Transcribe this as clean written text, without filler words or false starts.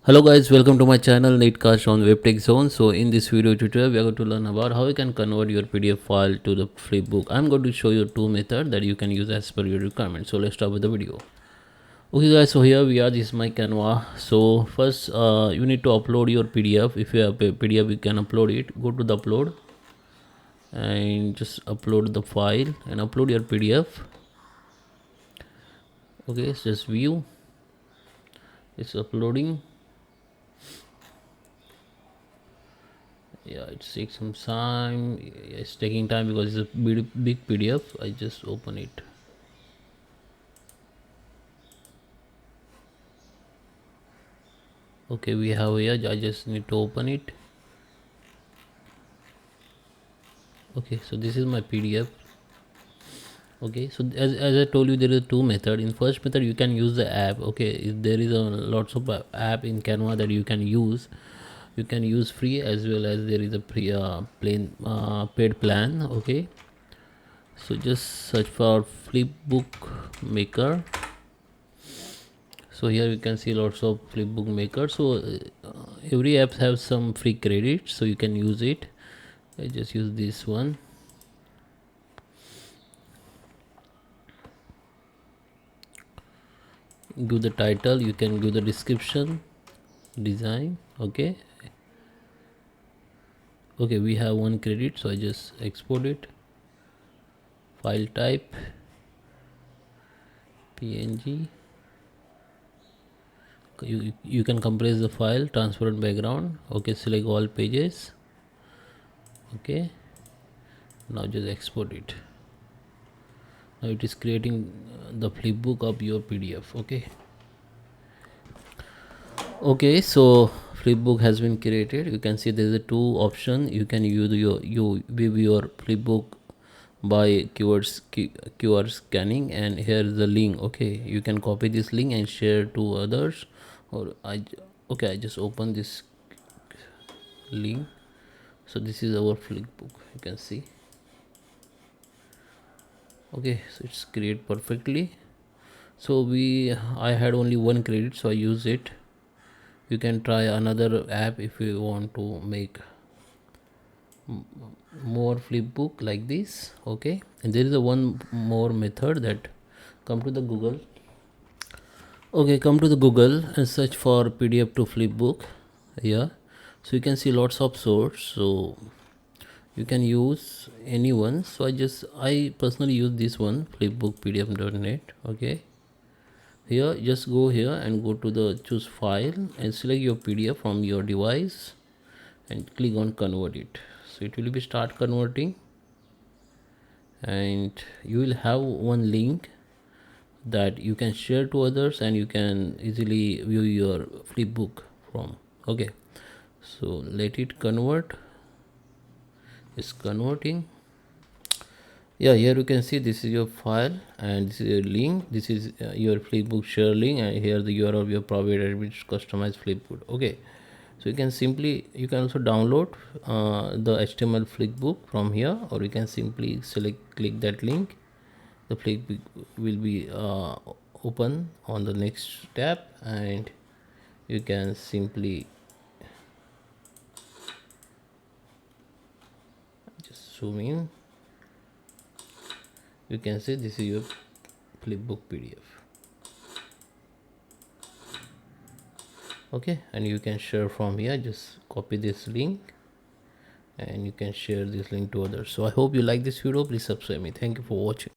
Hello guys, welcome to my channel Netcast on WebTech Zone. So in this video tutorial we are going to learn about how you can convert your PDF file to the Flipbook. I'm going to show you two methods that you can use as per your requirement. So let's start with the video. Okay guys, so here we are. This is my Canva. So first you need to upload your PDF. If you have a PDF you can upload it. Go to the upload and just upload the file and upload your PDF. Okay, so just view. It's uploading. Yeah, it takes some time. It's taking time because it's a big PDF. I just open it. Okay, we have here. I just need to open it. Okay, so this is my PDF. Okay, so as I told you, there is two method. In first method you can use the app. Okay, if there is a lots of app in Canva that you can use. You can use free as well as there is a paid plan. Okay, so just search for Flipbook maker. So here you can see lots of Flipbook maker. So every app has some free credit, so you can use it. I just use this one. Give the title, you can give the description, design. Okay, we have one credit, so I just export it. File type PNG. You can compress the file, transparent background. Okay, select all pages. Okay, now just export it. Now it is creating the flipbook of your PDF. Okay, so flipbook has been created. You can see there is a two option. You can use you view your flipbook by QR scanning, and here is the link. Okay, you can copy this link and share to others. Or I just open this link. So this is our flipbook. You can see. Okay, so it's created perfectly. So I had only one credit, so I use it. You can try another app if you want to make more flipbook like this. Okay, and there is a one more method that come to the Google. Okay, come to the Google and search for PDF to flipbook. Yeah, so you can see lots of source, so you can use any one. So I personally use this one, flipbookpdf.net. Okay, here just go here and go to the choose file and select your PDF from your device and click on convert it. So it will be start converting, and you will have one link that you can share to others and you can easily view your flipbook from. Okay, so let it convert. It's converting. Yeah, here you can see this is your file and this is your link. This is your flipbook share link, and here the URL of your provider which customized flipbook. Okay, so you can also download the HTML flipbook from here, or you can simply click that link. The flipbook will be open on the next tab, and you can simply just zoom in. You can see this is your flipbook PDF. Okay, and you can share from here. Just copy this link and you can share this link to others. So I hope you like this video. Please subscribe me. Thank you for watching.